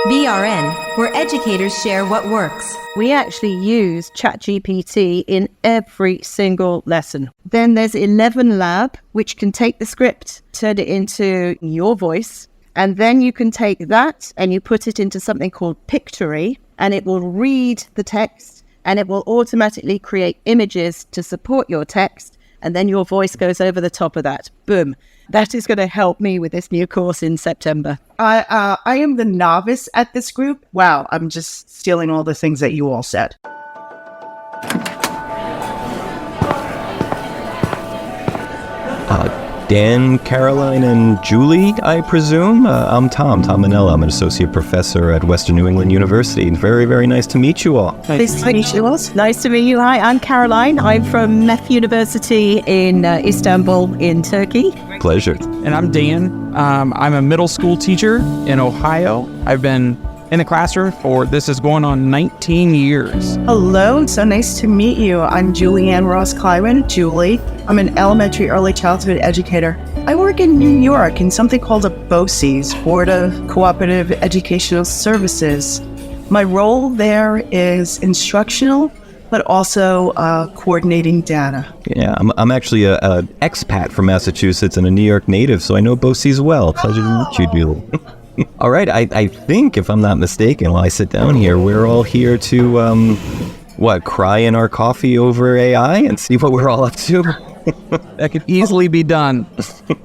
VRN, where educators share what works. We actually use ChatGPT in every single lesson. Then there's ElevenLabs, which can take the script, turn it into your voice, and then you can take that and you put it into something called Pictory, and it will read the text, and it will automatically create images to support your text, and then your voice goes over the top of that. Boom. That is going to help me with this new course in September. I am the novice at this group. Wow, I'm just stealing all the things that you all said. Dan, Caroline, and Juli, I presume. I'm Tom Mennella. I'm an associate professor at Western New England University. Very, very nice to meet you all. Nice to meet you all. Nice to meet you. Hi, I'm Caroline. I'm from MEF University in Istanbul in Turkey. Pleasure. And I'm Dan. I'm a middle school teacher in Ohio. I've been in the classroom for, this is going on 19 years. Hello, so nice to meet you. I'm Julianne Ross-Kleinmann, Juli. I'm an elementary early childhood educator. I work in New York in something called a BOCES, Board of Cooperative Educational Services. My role there is instructional, but also coordinating data. Yeah, I'm actually an expat from Massachusetts and a New York native, so I know BOCES well. Pleasure to meet you, Juli. All right, I think, if I'm not mistaken, while I sit down here, we're all here to, cry in our coffee over AI and see what we're all up to? That could easily be done.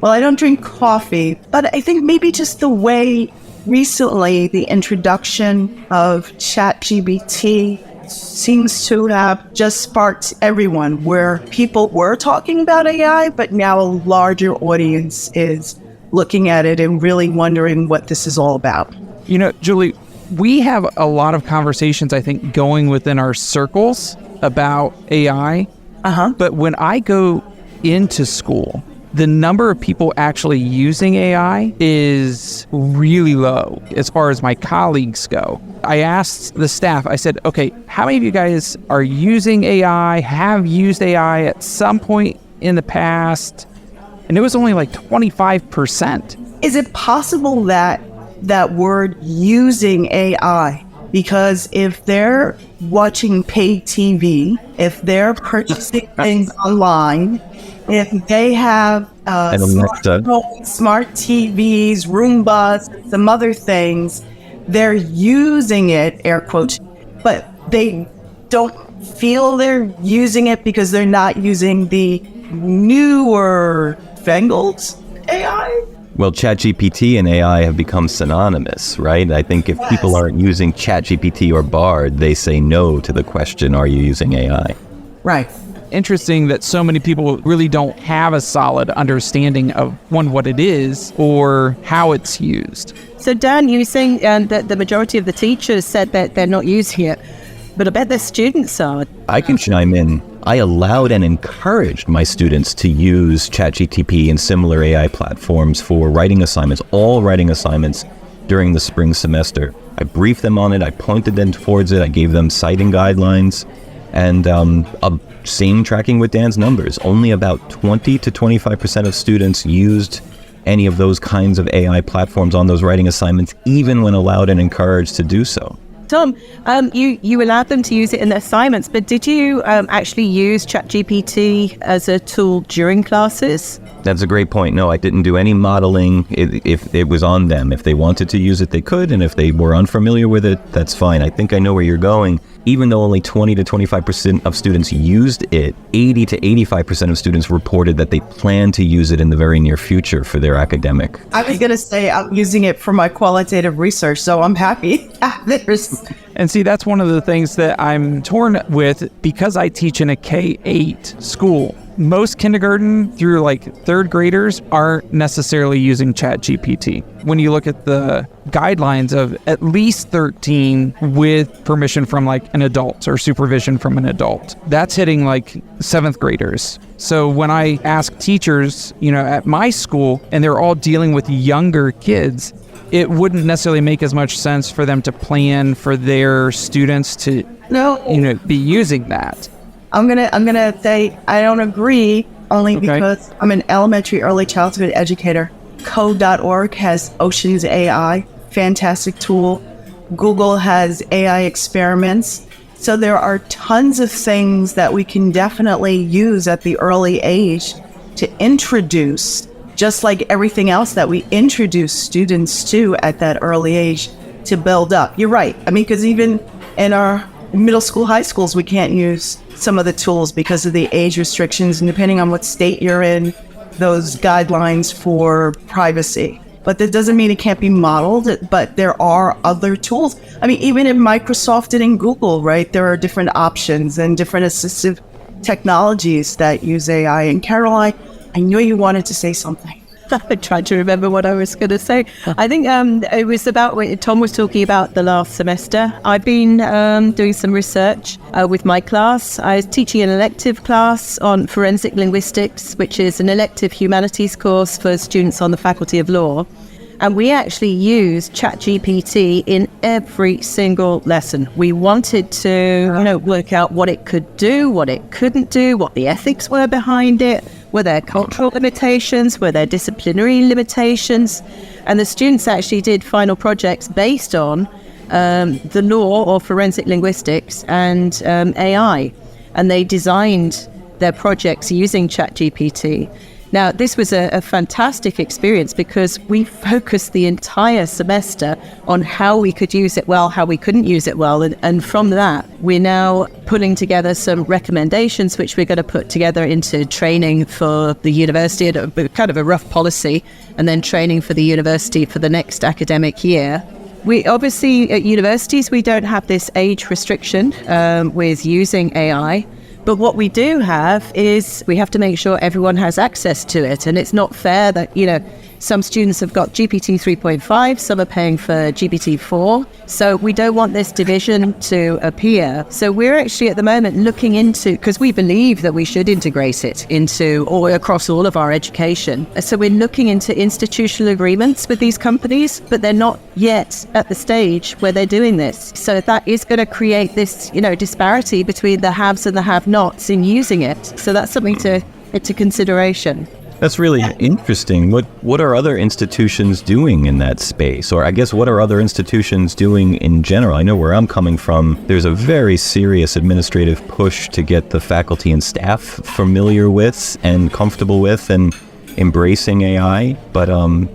Well, I don't drink coffee, but I think maybe just the way recently the introduction of ChatGPT seems to have just sparked everyone, where people were talking about AI, but now a larger audience is looking at it and really wondering what this is all about. You know, Juli, we have a lot of conversations, I think, going within our circles about AI. But when I go into school, the number of people actually using AI is really low as far as my colleagues go. I asked the staff, I said, okay, how many of you guys are using AI, have used AI at some point in the past? And it was only like 25%. Is it possible that that word using AI, because if they're watching paid TV, if they're purchasing things online, if they have smart TVs, Roombas, some other things, they're using it, air quotes, but they don't feel they're using it because they're not using the newer fangled AI? Well, ChatGPT and AI have become synonymous, right? I think if people aren't using ChatGPT or Bard, they say no to the question, are you using AI? Right. Interesting that so many people really don't have a solid understanding of, one, what it is or how it's used. So Dan, you were saying that the majority of the teachers said that they're not using it, but I bet their students are. I can chime in. I allowed and encouraged my students to use ChatGPT and similar AI platforms for writing assignments, all writing assignments during the spring semester. I briefed them on it, I pointed them towards it, I gave them citing guidelines, and same tracking with Dan's numbers. Only about 20 to 25% of students used any of those kinds of AI platforms on those writing assignments, even when allowed and encouraged to do so. Tom, you allowed them to use it in their assignments, but did you actually use ChatGPT as a tool during classes? That's a great point. No, I didn't do any modeling. If it was on them. If they wanted to use it, they could, and if they were unfamiliar with it, that's fine. I think I know where you're going. Even though only 20 to 25% of students used it, 80 to 85% of students reported that they plan to use it in the very near future for their academic. I was going to say I'm using it for my qualitative research, so I'm happy. And see, that's one of the things that I'm torn with because I teach in a K-8 school. Most kindergarten through like third graders aren't necessarily using ChatGPT. When you look at the guidelines of at least 13 with permission from like an adult or supervision from an adult, that's hitting like seventh graders. So when I ask teachers, at my school, and they're all dealing with younger kids, it wouldn't necessarily make as much sense for them to plan for their students to, be using that. I'm gonna say I don't agree, only because I'm an elementary early childhood educator. Code.org has Oceans AI, fantastic tool. Google has AI experiments. So there are tons of things that we can definitely use at the early age to introduce, just like everything else that we introduce students to at that early age to build up. You're right. I mean, because even in our middle school, high schools, we can't use some of the tools because of the age restrictions. And depending on what state you're in, those guidelines for privacy. But that doesn't mean it can't be modeled, but there are other tools. I mean, even in Microsoft and in Google, right, there are different options and different assistive technologies that use AI. And Caroline, I knew you wanted to say something. I tried to remember what I was going to say. I think it was about what Tom was talking about the last semester. I've been doing some research with my class. I was teaching an elective class on forensic linguistics, which is an elective humanities course for students on the Faculty of Law. And we actually used ChatGPT in every single lesson. We wanted to, work out what it could do, what it couldn't do, what the ethics were behind it. Were there cultural limitations? Were there disciplinary limitations? And the students actually did final projects based on the law or forensic linguistics and AI. And they designed their projects using ChatGPT. Now, this was a fantastic experience because we focused the entire semester on how we could use it well, how we couldn't use it well. And from that, we're now putting together some recommendations, which we're going to put together into training for the university, kind of a rough policy, and then training for the university for the next academic year. We obviously, at universities, we don't have this age restriction with using AI. But what we do have is we have to make sure everyone has access to it. And it's not fair that, some students have got GPT 3.5, some are paying for GPT 4. So we don't want this division to appear. So we're actually at the moment looking into, because we believe that we should integrate it into or across all of our education. So we're looking into institutional agreements with these companies, but they're not yet at the stage where they're doing this. So that is going to create this, disparity between the haves and the have-nots in using it. So that's something into consideration. That's really interesting. What are other institutions doing in that space? Or I guess what are other institutions doing in general? I know where I'm coming from, there's a very serious administrative push to get the faculty and staff familiar with and comfortable with and embracing AI. But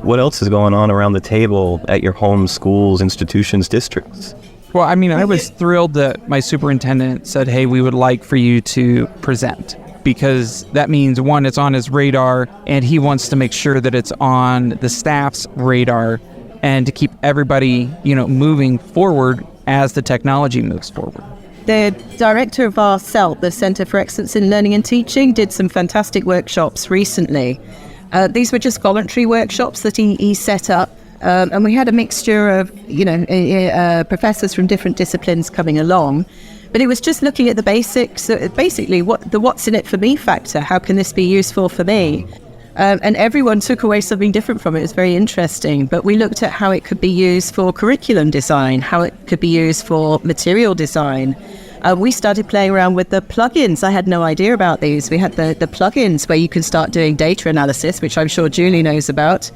what else is going on around the table at your home schools, institutions, districts? Well, I mean, I was thrilled that my superintendent said, hey, we would like for you to present. Because that means, one, it's on his radar, and he wants to make sure that it's on the staff's radar and to keep everybody, moving forward as the technology moves forward. The director of our CELT, the Center for Excellence in Learning and Teaching, did some fantastic workshops recently. These were just voluntary workshops that he set up. And we had a mixture of, professors from different disciplines coming along. But it was just looking at the basics, basically what's in it for me factor. How can this be useful for me? And everyone took away something different from it. It was very interesting. But we looked at how it could be used for curriculum design, how it could be used for material design. We started playing around with the plugins. I had no idea about these. We had the plugins where you can start doing data analysis, which I'm sure Juli knows about.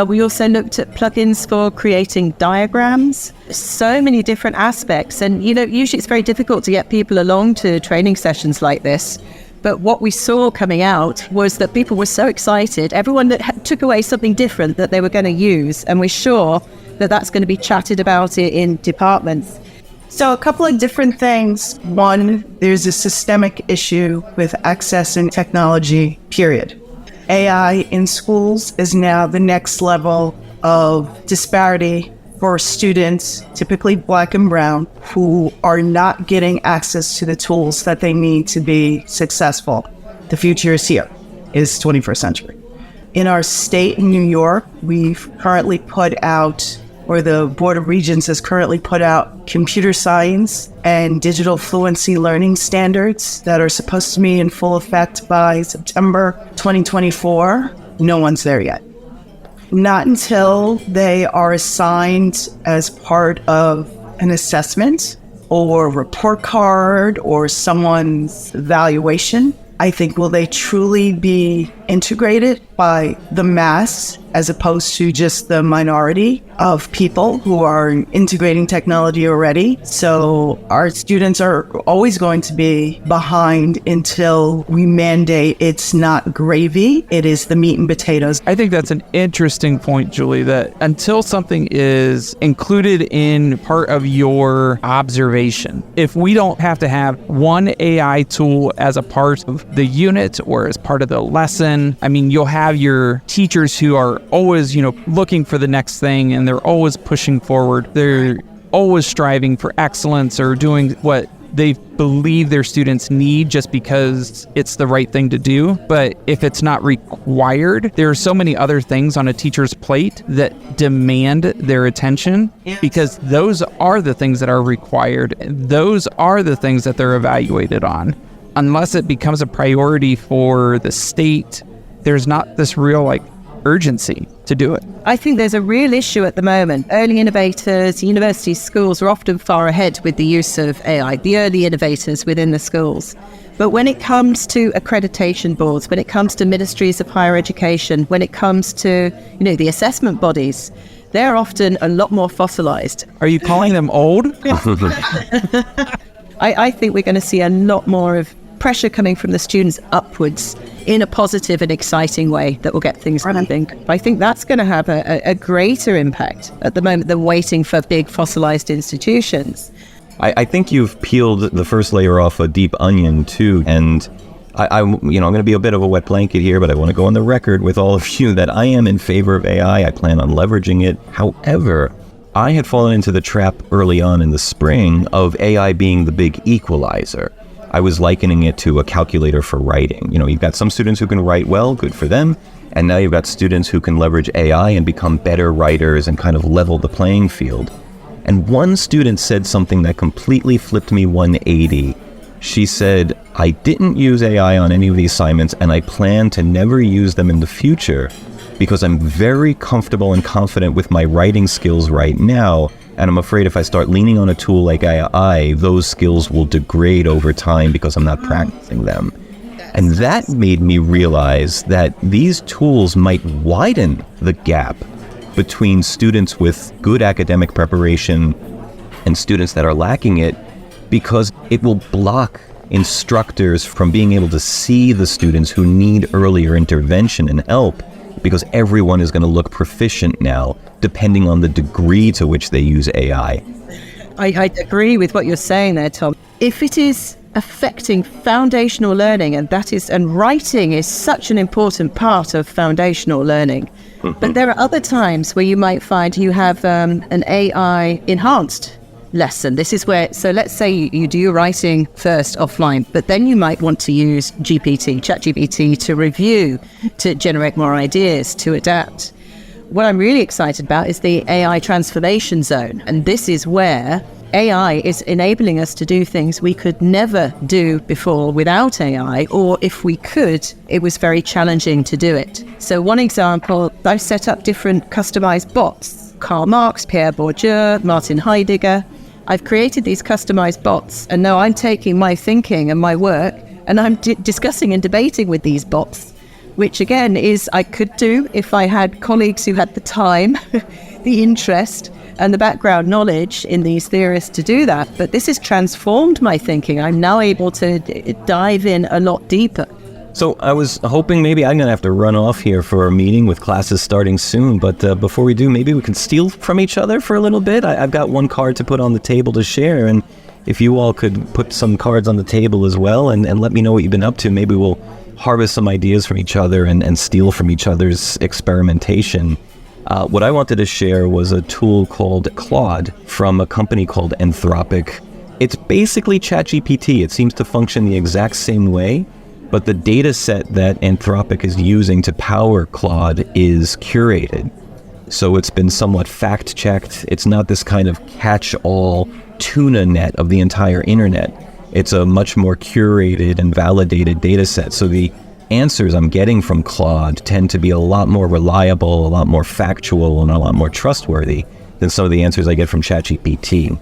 We also looked at plugins for creating diagrams. So many different aspects. And, usually it's very difficult to get people along to training sessions like this. But what we saw coming out was that people were so excited. Everyone that took away something different that they were going to use. And we're sure that that's going to be chatted about in departments. So a couple of different things. One, there's a systemic issue with accessing technology, period. AI in schools is now the next level of disparity for students, typically Black and brown, who are not getting access to the tools that they need to be successful. The future is here, is 21st century. In our state in New York, we've currently put out, or the Board of Regents has currently put out, computer science and digital fluency learning standards that are supposed to be in full effect by September 2024. No one's there yet. Not until they are assigned as part of an assessment or report card or someone's evaluation, I think, will they truly be integrated by the mass as opposed to just the minority of people who are integrating technology already. So our students are always going to be behind until we mandate it's not gravy, it is the meat and potatoes. I think that's an interesting point, Julie, that until something is included in part of your observation, if we don't have to have one AI tool as a part of the unit or as part of the lesson, I mean, you'll have your teachers who are always, looking for the next thing, and they're always pushing forward. They're always striving for excellence or doing what they believe their students need just because it's the right thing to do. But if it's not required, there are so many other things on a teacher's plate that demand their attention, because those are the things that are required. Those are the things that they're evaluated on. Unless it becomes a priority for the state, there's not this real urgency to do it. I think there's a real issue at the moment. Early innovators, universities, schools are often far ahead with the use of AI, the early innovators within the schools. But when it comes to accreditation boards, when it comes to ministries of higher education, when it comes to, the assessment bodies, they're often a lot more fossilized. Are you calling them old? I think we're going to see a lot more of pressure coming from the students upwards in a positive and exciting way that will get things moving. I think that's going to have a greater impact at the moment than waiting for big fossilized institutions. I think you've peeled the first layer off a deep onion too, and I'm going to be a bit of a wet blanket here, but I want to go on the record with all of you that I am in favor of AI. I plan on leveraging it. However, I had fallen into the trap early on in the spring of AI being the big equalizer. I was likening it to a calculator for writing. You've got some students who can write well, good for them. And now you've got students who can leverage AI and become better writers and kind of level the playing field. And one student said something that completely flipped me 180. She said, I didn't use AI on any of the assignments, and I plan to never use them in the future because I'm very comfortable and confident with my writing skills right now. And I'm afraid if I start leaning on a tool like AI, those skills will degrade over time because I'm not practicing them. And that made me realize that these tools might widen the gap between students with good academic preparation and students that are lacking it, because it will block instructors from being able to see the students who need earlier intervention and help, because everyone is going to look proficient now, depending on the degree to which they use AI. I agree with what you're saying there, Tom. If it is affecting foundational learning, and writing is such an important part of foundational learning, but there are other times where you might find you have an AI enhanced lesson. This is where, so let's say you do your writing first offline, but then you might want to use ChatGPT to review, to generate more ideas, to adapt. What I'm really excited about is the AI transformation zone. And this is where AI is enabling us to do things we could never do before without AI, or if we could, it was very challenging to do it. So one example, I've set up different customized bots. Karl Marx, Pierre Bourdieu, Martin Heidegger. I've created these customized bots, and now I'm taking my thinking and my work, and I'm discussing and debating with these bots, which again is I could do if I had colleagues who had the time, the interest, and the background knowledge in these theorists to do that. But this has transformed my thinking. I'm now able to dive in a lot deeper. So I was hoping maybe I'm going to have to run off here for a meeting with classes starting soon. But before we do, maybe we can steal from each other for a little bit. I've got one card to put on the table to share. And if you all could put some cards on the table as well and let me know what you've been up to, maybe we'll harvest some ideas from each other and steal from each other's experimentation. What I wanted to share was a tool called Claude from a company called Anthropic. It's basically ChatGPT. It seems to function the exact same way, but the data set that Anthropic is using to power Claude is curated. So it's been somewhat fact-checked. It's not this kind of catch-all tuna net of the entire internet. It's a much more curated and validated data set. So the answers I'm getting from Claude tend to be a lot more reliable, a lot more factual, and a lot more trustworthy than some of the answers I get from ChatGPT.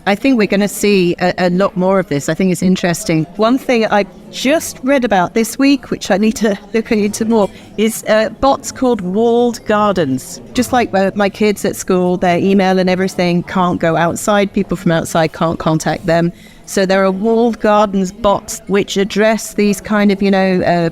I think we're going to see a lot more of this. I think it's interesting. One thing I just read about this week, which I need to look into more, is bots called walled gardens. Just like my kids at school, their email and everything can't go outside. People from outside can't contact them. So there are walled gardens bots which address these kind of,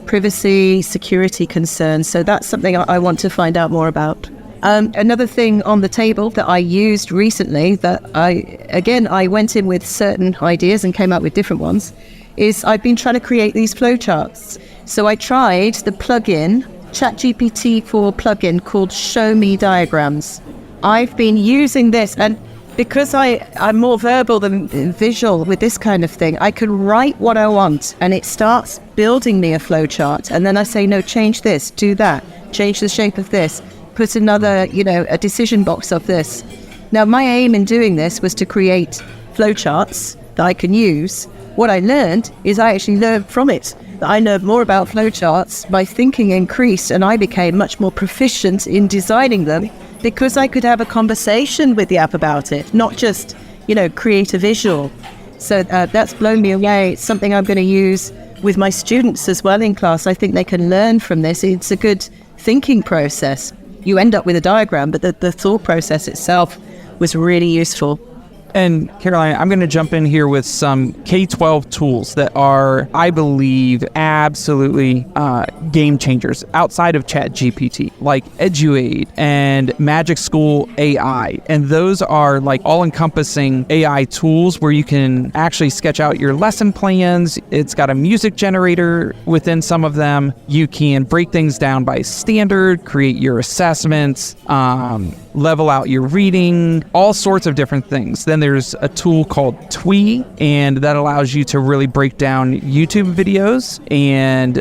privacy, security concerns. So that's something I want to find out more about. Another thing on the table that I used recently that I went in with certain ideas and came up with different ones is I've been trying to create these flowcharts. So I tried the plugin, ChatGPT 4 plugin called Show Me Diagrams. I've been using this, and because I'm more verbal than visual with this kind of thing, I can write what I want and it starts building me a flowchart. And then I say, no, change this, do that, change the shape of this, put another, a decision box of this. Now, my aim in doing this was to create flowcharts that I can use. What I learned is I actually learned from it. I learned more about flowcharts, my thinking increased, and I became much more proficient in designing them because I could have a conversation with the app about it, not just, create a visual. So that's blown me away. It's something I'm going to use with my students as well in class. I think they can learn from this. It's a good thinking process. You end up with a diagram, but the thought process itself was really useful. And Caroline, I'm going to jump in here with some K-12 tools that are, I believe, absolutely game changers outside of ChatGPT, like Eduaide and Magic School AI. And those are like all-encompassing AI tools where you can actually sketch out your lesson plans. It's got a music generator within some of them. You can break things down by standard, create your assessments, level out your reading, all sorts of different things. Then there's a tool called Twee, and that allows you to really break down YouTube videos. And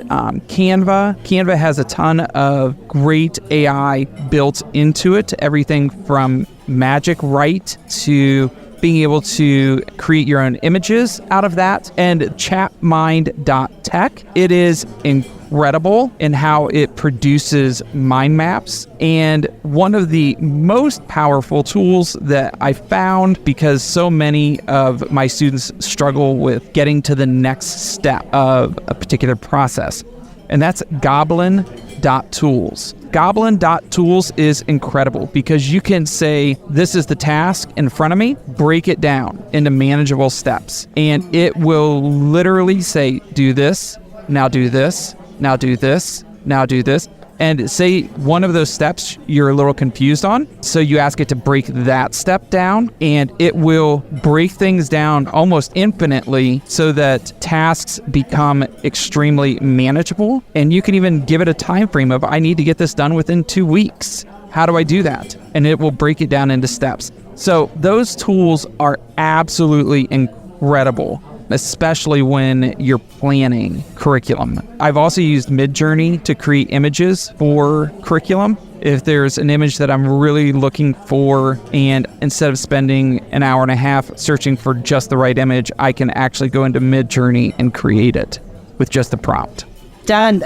Canva. Canva has a ton of great AI built into it, everything from Magic Write to being able to create your own images out of that. And Chatmind.tech, it is incredible in how it produces mind maps. And one of the most powerful tools that I found, because so many of my students struggle with getting to the next step of a particular process, and that's Goblin.tools. Goblin.tools is incredible because you can say, this is the task in front of me, break it down into manageable steps. And it will literally say, do this, now do this, now do this, now do this. And say one of those steps you're a little confused on. So you ask it to break that step down, and it will break things down almost infinitely so that tasks become extremely manageable. And you can even give it a time frame of, I need to get this done within 2 weeks. How do I do that? And it will break it down into steps. So those tools are absolutely incredible, especially when you're planning curriculum. I've also used Midjourney to create images for curriculum. If there's an image that I'm really looking for, and instead of spending an hour and a half searching for just the right image, I can actually go into Midjourney and create it with just the prompt. Dan,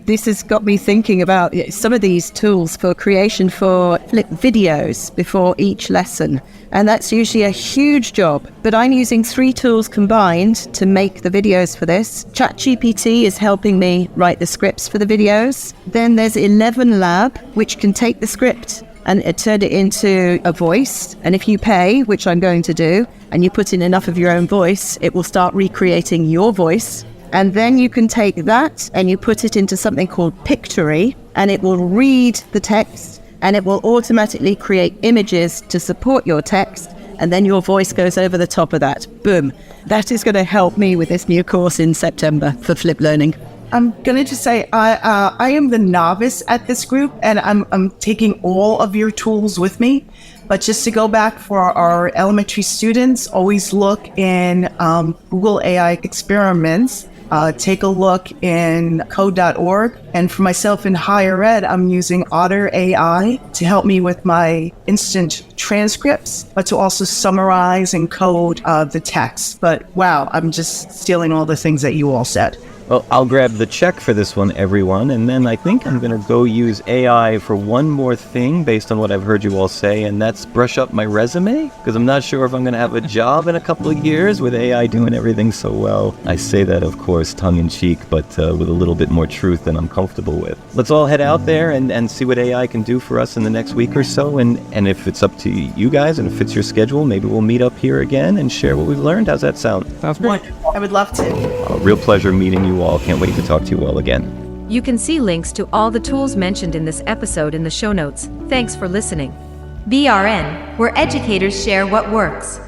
this has got me thinking about some of these tools for creation for flip videos before each lesson. And that's usually a huge job. But I'm using 3 tools combined to make the videos for this. ChatGPT is helping me write the scripts for the videos. Then there's ElevenLabs, which can take the script and turn it into a voice. And if you pay, which I'm going to do, and you put in enough of your own voice, it will start recreating your voice. And then you can take that and you put it into something called Pictory, and it will read the text and it will automatically create images to support your text. And then your voice goes over the top of that. Boom. That is going to help me with this new course in September for Flip Learning. I'm going to just say I am the novice at this group, and I'm taking all of your tools with me. But just to go back for our elementary students, always look in Google AI experiments. Take a look in code.org. And for myself in higher ed, I'm using Otter AI to help me with my instant transcripts, but to also summarize and code the text. But wow, I'm just stealing all the things that you all said. Well, I'll grab the check for this one, everyone, and then I think I'm going to go use AI for one more thing based on what I've heard you all say, and that's brush up my resume, because I'm not sure if I'm going to have a job in a couple of years with AI doing everything so well. I say that, of course, tongue-in-cheek, but with a little bit more truth than I'm comfortable with. Let's all head out there and see what AI can do for us in the next week or so, and if it's up to you guys and if it fits your schedule, maybe we'll meet up here again and share what we've learned. How's that sound? Sounds great. I would love to. A real pleasure meeting you all. Can't wait to talk to you all again. You can see links to all the tools mentioned in this episode in the show notes. Thanks for listening. BRN, where educators share what works.